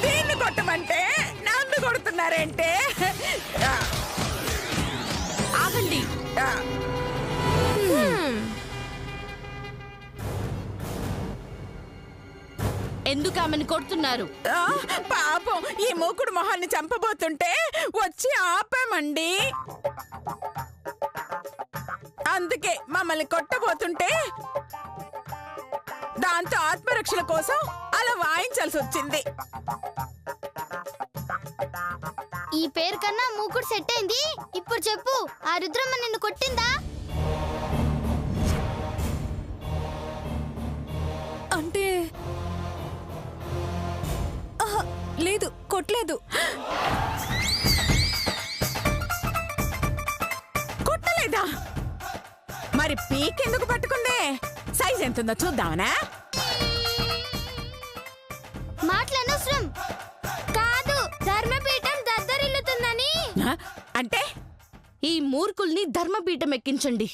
దీన్ని కొట్టమంటే నన్ను కొడుతున్నారేంటే? ఆగండి. ఎందుకు ఆమెను కొడుతున్నారు? పాపం ఈ మూకుడు మొహాన్ని చంపబోతుంటే వచ్చి ఆపామండి. అందుకే మమ్మల్ని కొట్టబోతుంటే దాంతో ఆత్మరక్షణ కోసం అలా వాయించాల్సి వచ్చింది. ఈ పేరు కన్నా మూకుడు సెట్ అయింది. ఇప్పుడు చెప్పు, ఆ రుద్రమ్మ నిన్ను కొట్టిందా? అంటే లేదు, కొట్టలేదు. కొట్టలేదా? మరి పీక్ ఎందుకు పట్టుకుందే? సైజ్ ఎంతుందో చూద్దామనా? మాటలనవసరం. కాదు, ధర్మపీఠం దద్దరిల్లుతుందని. అంటే ఈ మూర్ఖుల్ని ధర్మపీఠం ఎక్కించండి.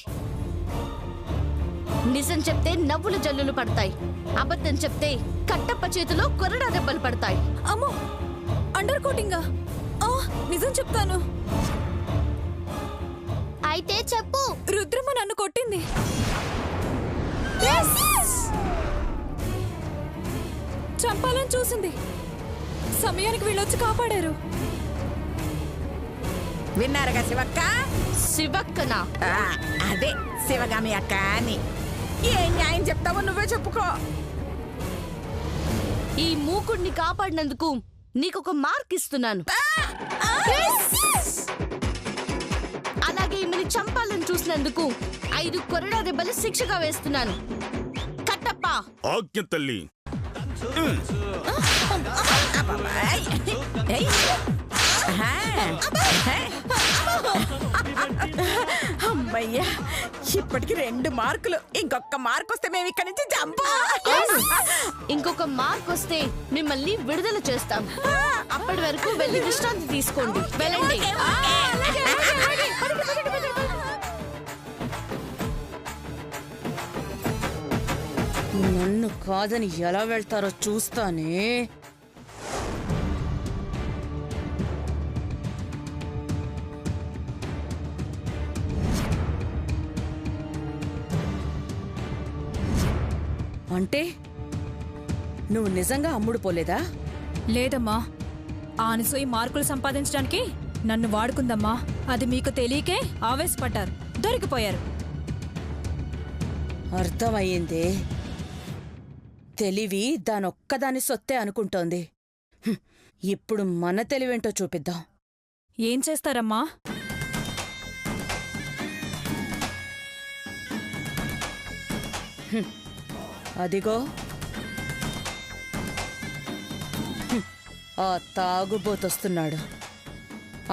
నిజం చెప్తే నవ్వుల జల్లులు పడతాయి, అబద్ధం చెప్తే కట్టప్ప చేతిలో కొరడా దెబ్బలు పడతాయి. అమ్మో, అండర్ కోటింగా? నిజం చెప్తాను. అయితే చెప్పు. రుద్రమ్మ నన్ను కొట్టింది. చంపాలని చూసింది. సమయానికి వీళ్ళొచ్చి కాపాడారు. విన్నారుగా శివక్క? శివక్కనా? అదే శివగామి అక్క అని. ఏ న్యాయం చెప్తావో నువ్వే చెప్పుకో. ఈ మూకుడిని కాపాడినందుకు నీకొక మార్క్ ఇస్తున్నాను. అలాగే ఈమెని చంపాలని చూసినందుకు 5 కొరడా దెబ్బలు శిక్షగా వేస్తున్నాను. కట్టప్ప. ఆజ్ఞ తల్లి. అమ్మయ్యా, ఇప్పటికి 2 మార్కులు. ఇంకొక మార్క్ వస్తే మేము ఇక్కడి నుంచి జంపు. ఇంకొక మార్క్ వస్తే మిమ్మల్ని విడుదల చేస్తాం. అప్పటి వరకు వెళ్ళి విశ్రాంతి తీసుకోండి. వెళ్ళండి. నన్ను కాదని ఎలా వెళ్తారో చూస్తానే. అంటే నువ్వు నిజంగా అమ్ముడు పోలేదా? లేదమ్మా, ఆనసూయి మార్కులు సంపాదించడానికి నన్ను వాడుకుందమ్మా. అది మీకు తెలియకే ఆవేశపడ్డారు, దొరికిపోయారు. అర్థమయ్యింది. తెలివి దానొక్కదాని సొత్తే అనుకుంటోంది. ఇప్పుడు మన తెలివేంటో చూపిద్దాం. ఏం చేస్తారమ్మా? అదిగో ఆ తాగుబోతొస్తున్నాడు.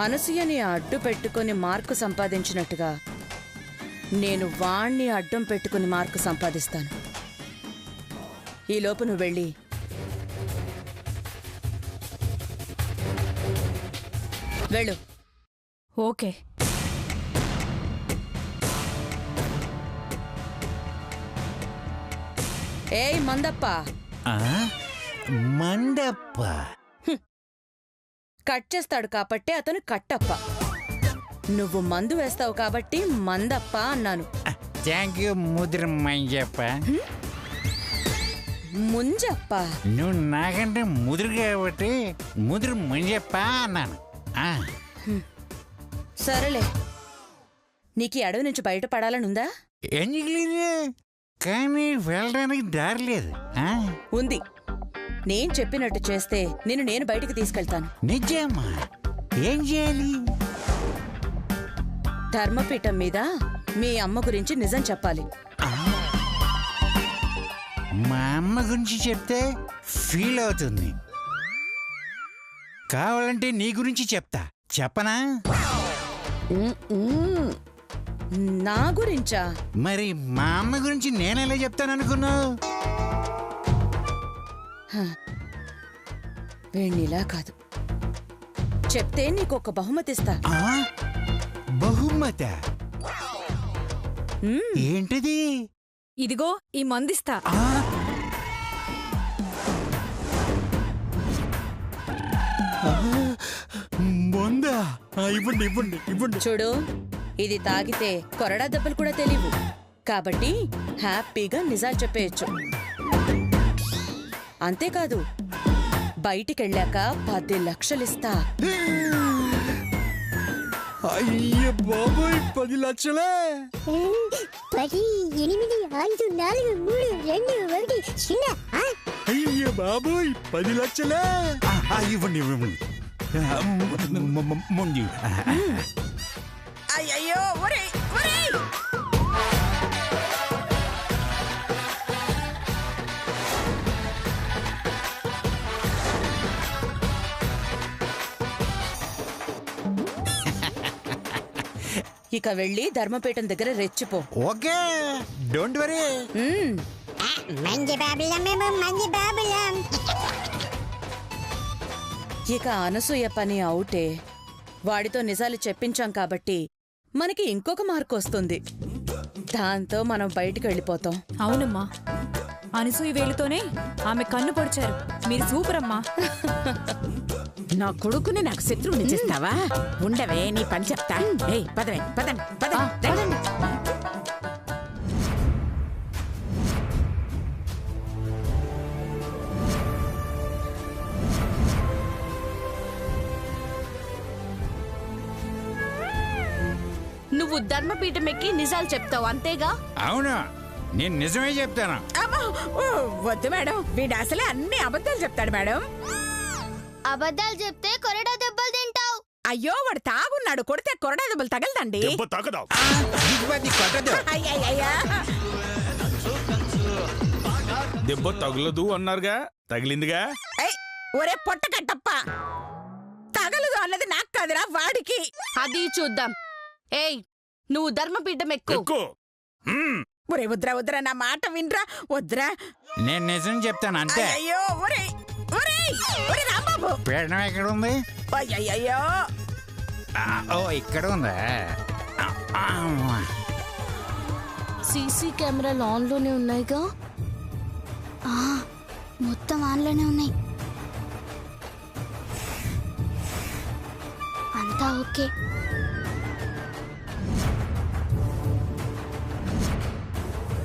అనసూయని అడ్డు పెట్టుకుని మార్కు సంపాదించినట్టుగా నేను వాణ్ణి అడ్డం పెట్టుకుని మార్కు సంపాదిస్తాను. ఈలోపు నువ్వు వెళ్ళి వెళ్ళు. ఓకే. ఏయ్ మందప్ప. మండప్ప కట్ చేస్తాడు కాబట్టి అతను కట్టప్ప. నువ్వు మందు వేస్తావు కాబట్టి మందప్ప అన్నాను. Thank you Mudra Manjappa. ముంజప్ప. నువ్వు నాకంటే ముదురు కాబట్టి ముదురు మంజప్ప అన్నాను. సరేలే, నీకు ఈ అడవి నుంచి బయటపడాలనుందా? ఎందుకు లేదు, కానీ వెళ్ళడానికి దారి లేదు. ఉంది. నేను చెప్పినట్టు చేస్తే నేను బయటికి తీసుకెళ్తాను. నిజమా? ఏం చేయాలి? ధర్మపీఠం మీద మీ అమ్మ గురించి నిజం చెప్పాలి. మా అమ్మ గురించి చెప్తే ఫీల్ అవుతుంది. కావాలంటే నీ గురించి చెప్తా, చెప్పనా? నా గురించా? మరి మా అమ్మ గురించి నేనెలా చెప్తాననుకున్నావు? వీణ్ణిలా కాదు, చెప్తే నీకొక బహుమతిస్తా. బహుమత ఏంటిది? ఇదిగో ఈ మందిస్తా. మందా? ఇవ్వండి ఇవ్వండి ఇవ్వండి. చూడు, ఇది తాగితే కొరడా దెబ్బలు కూడా తెలియవు. కాబట్టి హ్యాపీగా నిజాలు చెప్పేయచ్చు. అంతేకాదు, బయటికెళ్ళాక 10 లక్షలిస్తా. అయ్య బాబోయ్, 10 లక్షలే? 10, 8, 5, 4, 3, 2, 1 అయ్య బాబోయ్, 10 లక్షలే? ఇవ్వండి ఇవ్వండి. ముందు అయ్యయ్యో ఒరే ఒరే ఇక వెళ్ళి ధర్మపీఠం దగ్గర రెచ్చిపో. Okay, don't worry. మంచి బాబులం మేము, మంచి బాబులం. ఇక అనసూయ పని అవుటే. వాడితో నిజాలు చెప్పించాం కాబట్టి మనకి ఇంకొక మార్కు వస్తుంది. దాంతో మనం బయటికి వెళ్ళిపోతాం. అవునమ్మా, అనసూయ వేలుతోనే ఆమె కన్ను పొడిచారు. మీరు సూపర్ అమ్మా. నా కొడుకుని నాకు శత్రువుని చేస్తావా? ఉండవే, నీ పని చెప్తా. ఏయ్ పదవే, పదండి పదండి. నువ్వు ధర్మపీఠం ఎక్కి నిజాలు చెప్తావు అంతేగా? అవును, నేను నిజమే చెప్తాను. అమ్మా, ఓ, వద్దు మేడం, వీడు అసలే అన్ని అబద్ధాలు చెప్తాడు మేడం. అబద్ధాలు చెప్తే కొరడా దెబ్బలు తింటావు. అయ్యో, వాడు తాగున్నాడు, కొడితే కొరడా దెబ్బలు తగలదండి. అయ్యయ్యయ్యా. దెబ్బ తగులదు అన్నారుగా, తగిలిందిగా. ఏయ్, ఒరే పొట్ట కట్టప్ప, తగలదు అన్నది నాకు కాదురా, వాడికి. అది చూద్దాం. ఏయ్, నువ్వు ధర్మపీఠం ఎక్కు. ఒరే వద్దురా వద్దురా, నా మాట వినరా, వద్దురా. నేను నిజం చెప్తాను అంతే. అయ్యో ఒరే ఒరే ఒరే రాంబాబు, పీఠం ఎక్కడ ఉంది? అయ్యయ్యో. ఓ, ఇక్కడ ఉందా? సీసీ కెమెరాలు ఆన్ లోనే ఉన్నాయిగా. మొత్తం ఆన్లోనే ఉన్నాయి. అంతా ఓకే.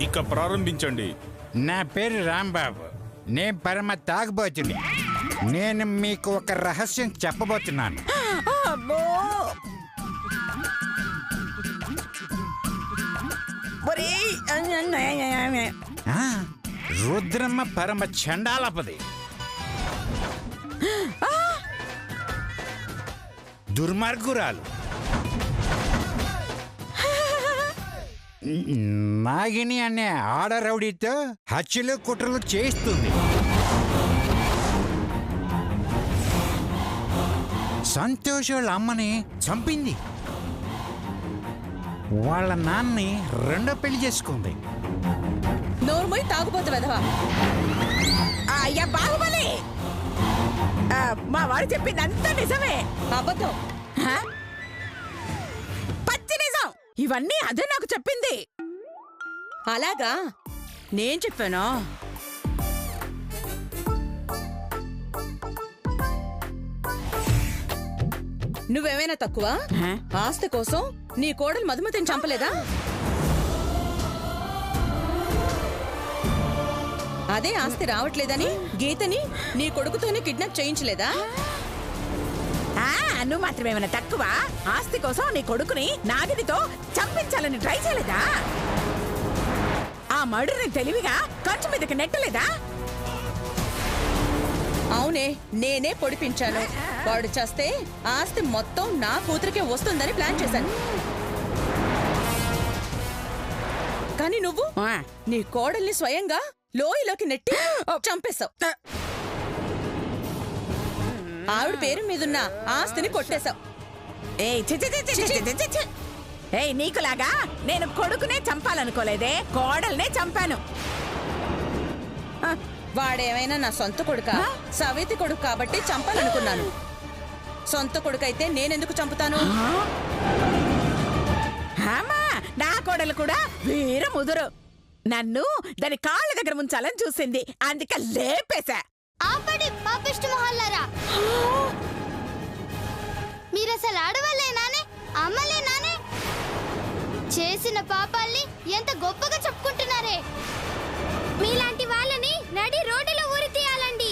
ఇక ప్రారంభించండి. నా పేరు రాంబాబు. నేను పరమ తాగుబోతుని. నేను మీకు ఒక రహస్యం చెప్పబోతున్నాను. అబ్బో, ఒరే రుద్రమ్మ పరమ చండాలపది, దుర్మార్గురాలు, నాగిని అనే ఆడరౌడీతో హత్యలు కుట్రలు చేయిస్తుంది. సంతోష్ వాళ్ళ అమ్మని చంపింది. వాళ్ళ నాన్ని రెండో పెళ్లి చేసుకుంది. నోరుమోయ్ తాగుబోతు వెధవా. అయ్యా బాహుబలి, మా వాడు చెప్పింది అంతా నిజమే. అబద్ధం. పచ్చి నిజం. ఇవన్నీ అదే నాకు చెప్పింది. అలాగా? నేను చెప్పానా? నువ్వేమైనా తక్కువ? ఆస్తి కోసం నీ కోడలు మధుమతిని చంపలేదా? అదే ఆస్తి రావట్లేదని గీతని నీ కొడుకుతోనే కిడ్నాప్ చేయించలేదా? నువ్వు మాత్రం ఏమైనా తక్కువ? ఆస్తి కోసం నీ కొడుకుని నాగినితో చంపించాలని ట్రై చేయలేదా? ఆ మర్డర్ని తెలివిగా ఖర్చు మీదకి నెట్టలేదా? అవునే, నేనే పొడిపించాను. వాడు చేస్తే ఆస్తి మొత్తం నా కూతురికే వస్తుందని ప్లాన్ చేశాను. కానీ నువ్వు నీ కోడల్ని స్వయంగా లోయలోకి నెట్టి చంపేశావు. ఆవిడ పేరు మీదున్న ఆస్తిని కొట్టేశావు. ఏయ్, నీకులాగా నేను కొడుకునే చంపాలనుకోలేదే, కోడల్నే చంపాను. వాడేమైనా నా సొంత కొడుకా? సవితి కొడుకు కాబట్టి చంపాలనుకున్నాను. సొంత కొడుకైతే నేనెందుకు చంపుతాను? అమ్మా నా కోడలు కూడా వీర ముదురు. నన్ను దాని కాళ్ళ దగ్గర ముంచాలని చూసింది, అందుకే లేపేశా. ఆపడి పాపిష్టి మొహల్లారా, మీరసలు ఆడవాళ్ళేనానే, అమ్మలేనానే? చేసిన పాపాల్ని ఎంత గొప్పగా చెప్పుకుంటున్నారే. మీలాంటి వాళ్ళని నడి రోడ్డులో ఊరి తీయాలండి.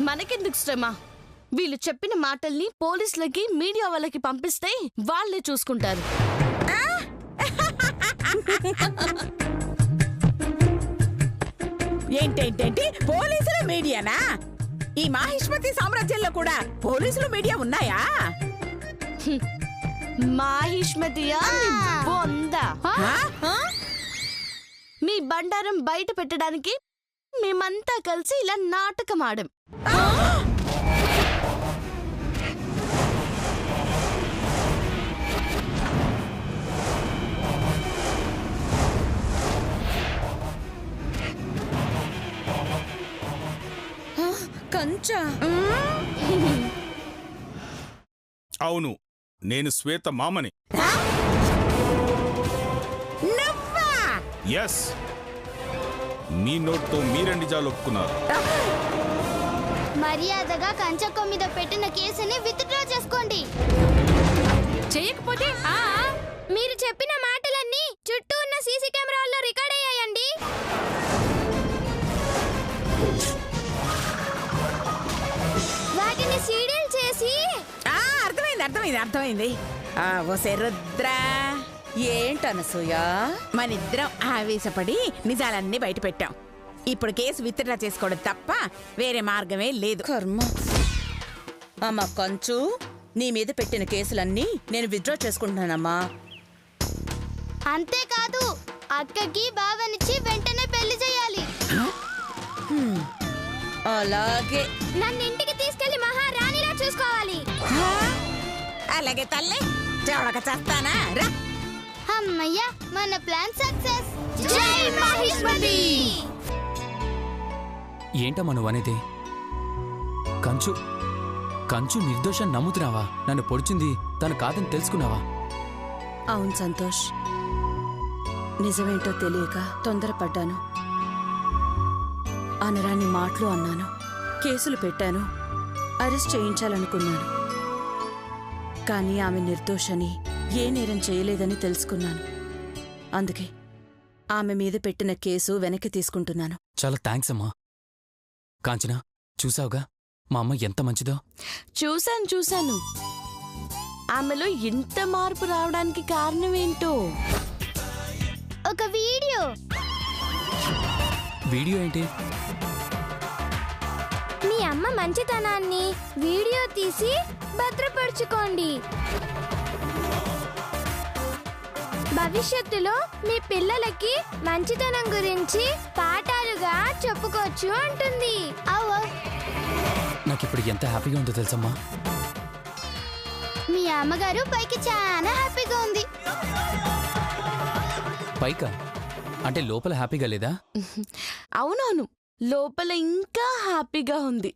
మనకెందుకు శ్రమ? వీళ్ళు చెప్పిన మాటల్ని పోలీసులకి, మీడియా వాళ్ళకి పంపిస్తే వాళ్ళే చూసుకుంటారు. ఏంటేంటేంటి పోలీసులు మీడియానా? ఈ మాహిష్మతి సామ్రాజ్యంలో కూడా పోలీసులు మీడియా ఉన్నాయా? మాహిష్మతియా బొందా? మీ బండారం బయట పెట్టడానికి మేమంతా కలిసి ఇలా నాటకం ఆడాం. కంచా? అవును, నేను శ్వేత మామని. నువ్వా? ఎస్, మీ నోట్తో మీరే నిజాలు ఒప్పుకున్నారు. మర్యాదగా కంచక్క మీద పెట్టిన కేసుని విత్డ్రా చేసుకోండి. చేయకపోతే మీరు చెప్పిన మాటలన్నీ చుట్టూ ఉన్న సీసీ కెమెరాల్లో రికార్డ్ అయ్యాయండి. వాటిని సీడీలు చేసి అర్థమైంది. ఓసే రుద్ర, ఏంటనసూయ? మనిద్దరం ఆవేశపడి నిజాలన్నీ బయట పెట్టాం. ఇప్పుడు కేసు విత్డ్రా చేసుకోవడం తప్ప వేరే మార్గమే లేదు. కర్మ. అమ్మ కంచు, నీ మీద పెట్టిన కేసులన్నీ నేను విత్డ్రా చేసుకుంటున్నానమ్మా. అంతేకాదు, అక్కకి బావనిచ్చి వెంటనే పెళ్లి చేయాలి. అలాగే. నన్ను ఇంటికి తీసుకెళ్లి మహారాణిలా చూసుకోవాలి. అలాగే తల్లి, చూడక చేస్తానా? రా. అమ్మయ్యా, మన ప్లాన్ సక్సెస్. జై మహిష్మతి. ఏంటమ్మా నువ్వనేది? కంచు నిర్దోషం నమ్ముతున్నావా? నన్ను పొడిచింది తను కాదని తెలుసుకున్నావా? అవును సంతోష్, నిజమేంటో తెలియక తొందరపడ్డాను. అనరాని మాటలు అన్నాను, కేసులు పెట్టాను, అరెస్ట్ చేయించాలనుకున్నాను. కానీ ఆమె నిర్దోషని, ఏ నేరం చేయలేదని తెలుసుకున్నాను. అందుకే ఆమె మీద పెట్టిన కేసు వెనక్కి తీసుకుంటున్నాను. చాలా థ్యాంక్స్ అమ్మా. కాంచనా, చూసావుగా మా అమ్మ ఎంత మంచిదో? చూశాను. ఆమెలో ఇంత మార్పు రావడానికి కారణమేంటో. ఒక వీడియో ఏంటి? మీ అమ్మ మంచితనాన్ని వీడియో తీసి భద్రపరుచుకోండి. భవిష్యత్తులో మీ పిల్లలకి మంచితనం గురించి పాఠాలుగా చెప్పుకోవచ్చు అంటుంది. నాకిప్పుడు ఎంత హ్యాపీగా ఉందో తెలుసమ్మా. మీ అమ్మగారు పైకి చాలా హ్యాపీగా ఉంది. పైకా? అంటే లోపల హ్యాపీగా లేదా? అవునవును, లోపల ఇంకా హ్యాపీగా ఉంది.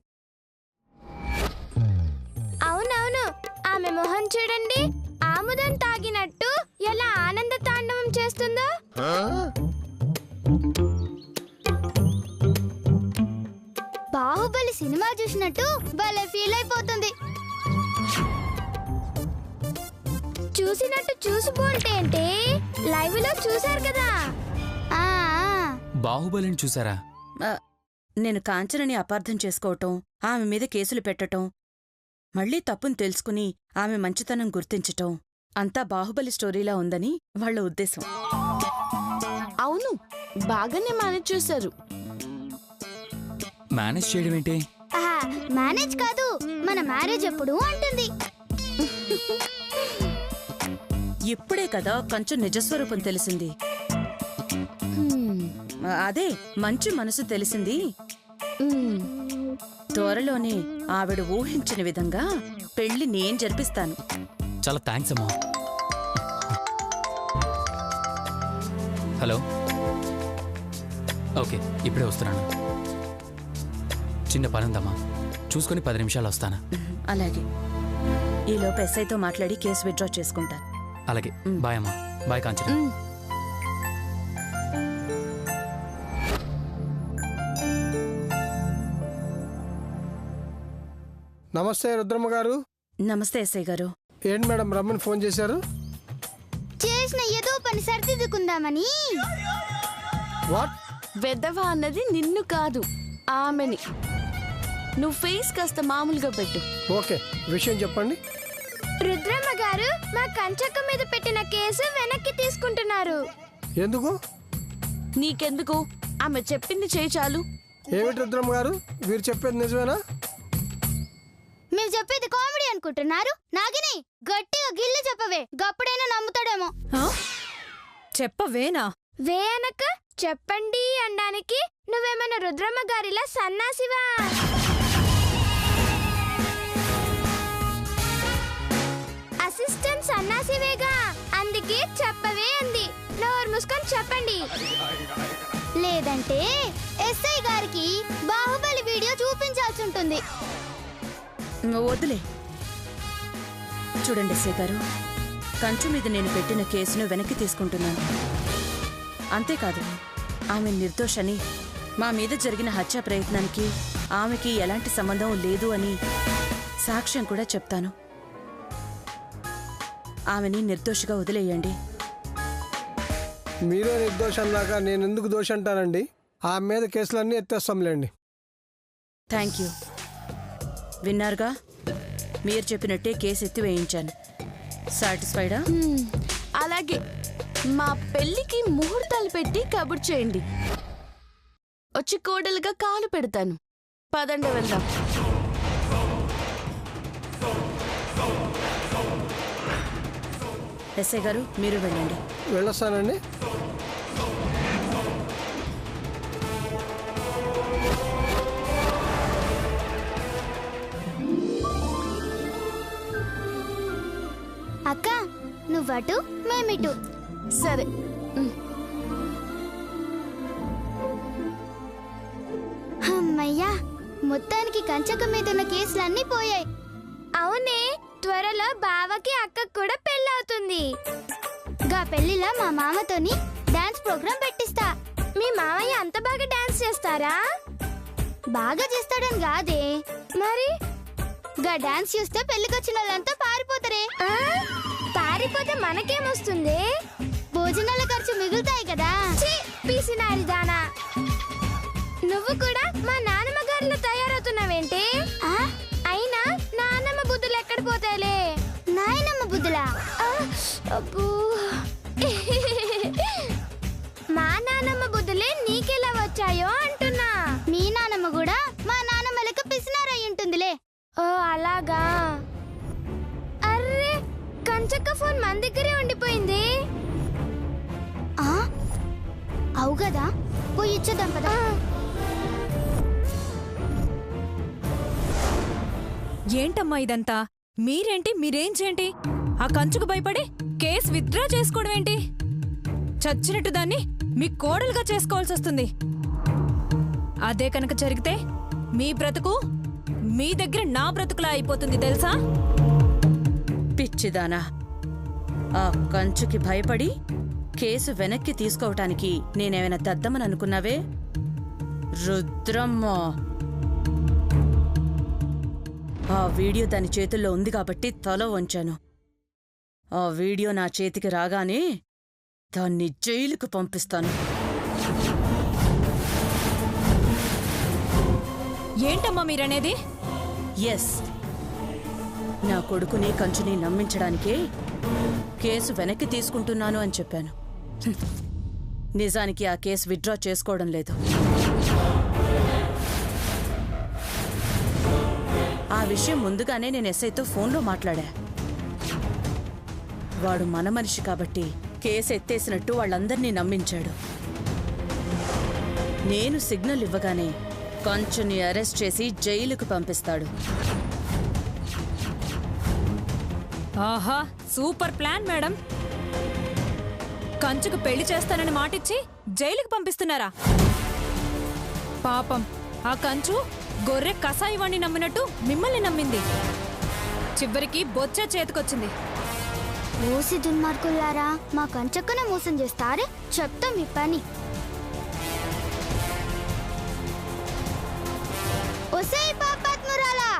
అవునవును, ఆమె మొహం చూడండి, ఆముదం తాగినట్టు ఎలా ఆనంద తాండవం చేస్తుందో. బాహుబలి సినిమా చూసినట్టు భలే ఫీల్ అయిపోతుంది. చూసినట్టు చూసిపోంటే అంటే లైవ్ లో చూసారు కదా. బాహుబలిని చూసారా? నేను కాంచనని అపార్థం చేసుకోవటం, ఆమె మీద కేసులు పెట్టటం, మళ్లీ తప్పును తెలుసుకుని ఆమె మంచితనం గుర్తించటం అంతా బాహుబలి స్టోరీలా ఉందని వాళ్ల ఉద్దేశం. అవును, బాగానే మేనేజ్ చేశారు. మేనేజ్ చేయడం ఏంటి? మేనేజ్ కాదు, మన మ్యారేజ్ ఎప్పుడు అంటుంది. ఇప్పుడే కదా కంచు నిజస్వరూపం తెలిసింది. అదే మంచి మనసు తెలిసింది. త్వరలోనే ఆవిడ ఊహించిన విధంగా పెళ్లి నేను జరిపిస్తాను. చాలా థ్యాంక్స్ అమ్మా. హలో, ఓకే, ఇప్పుడే వస్తున్నాను. చిన్న పనుందమ్మా. చూసుకొని 10 నిమిషాలు వస్తాను. అలాగే. ఈలోపు ఎస్ఐతో మాట్లాడి కేసు విత్డ్రా చేసుకుంటాను. అలాగే. బాయ్ అమ్మా. బాయ్ కాంచన. నమస్తే రుద్రమ్మ గారు. నమస్తే ఎస్ఐ గారు. ఏంటి మేడం రమ్మని ఫోన్ చేశారు? చేసిన ఏదో పని సరిదిద్దుకుందామని. వాట్? వెదవా అన్నది నిన్ను కాదు, ఆమెని. నువ్వు ఫేస్ కాస్త మామూలుగా పెట్టు. ఓకే, విషయం చెప్పండి. రుద్రమ్మ గారు మా కంచక్క మీద పెట్టిన కేసు వెనక్కి తీసుకుంటున్నారు. ఎందుకు? నీకెందుకు? ఆమె చెప్పింది చేయి చాలు. ఏమిటి రుద్రమ్మ గారు, వీరు చెప్పేది నిజమేనా? మీరు చెప్పేది కామెడీ అనుకుంటున్నారు? నాగిని గట్టిగా గిల్లి చెప్పవే, గప్పుడైనా నమ్ముతాడేమో. చెప్పవేనా? వే అనక చెప్పండి అనడానికి నువ్వేమన్నా రుద్రమ్మ గారిలా సన్నాసివా? అసిస్టెంట్ సన్నాసివేగా, అందుకే చెప్పవే అంది. నోరు మూసుకొని చెప్పండి, లేదంటే ఎస్ఐ గారికి బాహుబలి వీడియో చూపించాల్సి ఉంటుంది. వద్దులే. చూడండి ఎస్ఐ గారు, కంచు మీద నేను పెట్టిన కేసును వెనక్కి తీసుకుంటున్నాను. అంతేకాదు, ఆమె నిర్దోషని, మా మీద జరిగిన హత్య ప్రయత్నానికి ఆమెకి ఎలాంటి సంబంధం లేదు అని సాక్ష్యం కూడా చెప్తాను. ఆమెని నిర్దోషిగా వదిలేయండి. మీరే నిర్దోషంలాగా నేను ఎందుకు దోష అంటానండి? ఆమె మీద కేసులన్నీ ఎత్తేస్తాంలేండి. Thank you. విన్నారుగా, మీరు చెప్పినట్టే కేసు ఎత్తి వేయించాను. సాటిస్ఫైడా? అలాగే. మా పెళ్లికి ముహూర్తాలు పెట్టి కబుర్ చేయండి. వచ్చి కోడలుగా కాలు పెడతాను. పదండి వెళ్దాం. ఎస్ఐ గారు, మీరు వెళ్ళండి. వెళ్ళొస్తానండి. అక్క నువ్వటు మేమిటు. సరే. అమ్మయ్యా, మొత్తానికి కంచక మీద ఉన్న కేసులన్నీ పోయాయి. అవునే, త్వరలో బావకి అక్కకు కూడా పెళ్ళవుతుంది. గా పెళ్లిలో మా మామతోని డాన్స్ ప్రోగ్రాం పెట్టిస్తా. మీ మామయ్య అంత బాగా డాన్స్ చేస్తారా? బాగా చేస్తాడని కాదే, మరి గా డాన్స్ చూస్తే పెళ్లికొచ్చిన వాళ్ళంతా పారిపోతారే. పారిపోతే మనకేమొస్తుంది? భోజనాల ఖర్చు మిగులుతాయి కదా. పీసినారి దానా, నువ్వు కూడా మా నాన్నమ్మ గారిలో తయారవుతున్నావేంటి? అయినా నాన్నమ్మ బుద్ధులు ఎక్కడ పోతాయిలే. నాయనమ్మ బుద్ధులా? అబ్బో, మా నాన్నమ్మ బుద్ధులే నీకెలా వచ్చాయో అంటున్నా. మీ నాన్నమ్మ కూడా మా నాన్నమ్మ లెక్క పిసినారై ఉంటుందిలే. ఓ అలాగా. అర్రే, కంచక్క ఫోన్ మన దగ్గరే ఉండిపోయింది. అవు కదా, పోయి ఇచ్చేద్దాం కదా. ఏంటమ్మా ఇదంతా? మీరేంటి, మీరేంచేంటి? ఆ కంచుకు భయపడి కేసు విత్డ్రా చేసుకోవడం ఏంటి? చచ్చినట్టు దాన్ని మీ కోడలుగా చేసుకోవాల్సి వస్తుంది. అదే కనుక జరిగితే మీ బ్రతుకు మీ దగ్గర నా బ్రతుకులా అయిపోతుంది తెలుసా? పిచ్చిదానా, ఆ కంచుకి భయపడి కేసు వెనక్కి తీసుకోవటానికి నేనేమైనా దద్దమని అనుకున్నావే? రుద్రమ్మ, ఆ వీడియో దాని చేతుల్లో ఉంది కాబట్టి తల వంచాను. ఆ వీడియో నా చేతికి రాగానే దాన్ని జైలుకు పంపిస్తాను. ఏంటమ్మా మీరనేది? ఎస్, నా కొడుకుని కంచుని నమ్మించడానికే కేసు వెనక్కి తీసుకుంటున్నాను అని చెప్పాను. నిజానికి ఆ కేసు విత్డ్రా చేసుకోవడం లేదు. ఆ విషయం ముందుగానే నేను ఎస్ఐతో ఫోన్లో మాట్లాడా. వాడు మన మనిషి కాబట్టి కేసు ఎత్తేసినట్టు వాళ్ళందర్నీ నమ్మించాడు. నేను సిగ్నల్ ఇవ్వగానే కంచుని అరెస్ట్ చేసి జైలుకు పంపిస్తాడు. ఆహా, సూపర్ ప్లాన్ మేడం. కంచుకు పెళ్లి చేస్తానని మాటిచ్చి జైలుకి పంపిస్తున్నారా? పాపం, ఆ కంచు గొర్రె కసాయివాణ్ణి నమ్మినట్టు మిమ్మల్ని నమ్మింది. చివరికి బొచ్చే చేతికొచ్చింది. ఓసి దుర్మార్గులారా, మా కంచక్కన మోసం చేస్తారే, చెప్తాం మీ పని. ఒసే పాపాత్మురాలా,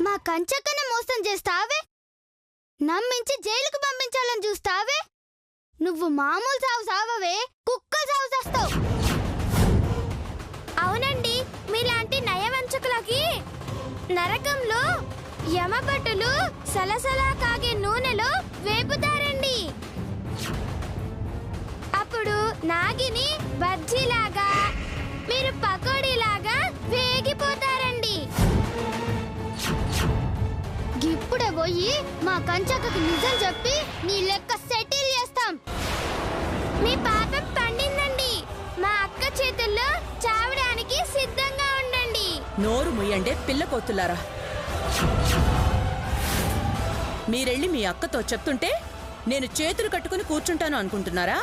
మా కంచక్కన మోసం చేస్తావే, నమ్మించి జైలుకు పంపించాలని చూస్తావే. నువ్వు మామూలు సావు సావవే, కుక్కలు సావు చేస్తావు. అవునండి, మీలాంటి నయవంచకులకి నరకంలో యమభటులు సలసలా కాగే నూనెలో వేపుతారండి. అప్పుడు నాగిని బజ్జీలాగా, మీరు పకోడీలాగా వేగిపోతారండి. ఇప్పుడే పోయి మా కంచక్కకి నిజం చెప్పి నీ లెక్క సెటిల్ చేస్తాం. మీ పాపం పండిందండి. మా అక్క చేతుల్లో చావడానికి సిద్ధంగా ఉండండి. నోరు ముయ్యండే పిల్లపోతులారా. మీరెళ్ళి మీ అక్కతో చెప్తుంటే నేను చేతులు కట్టుకుని కూర్చుంటాను అనుకుంటున్నారా?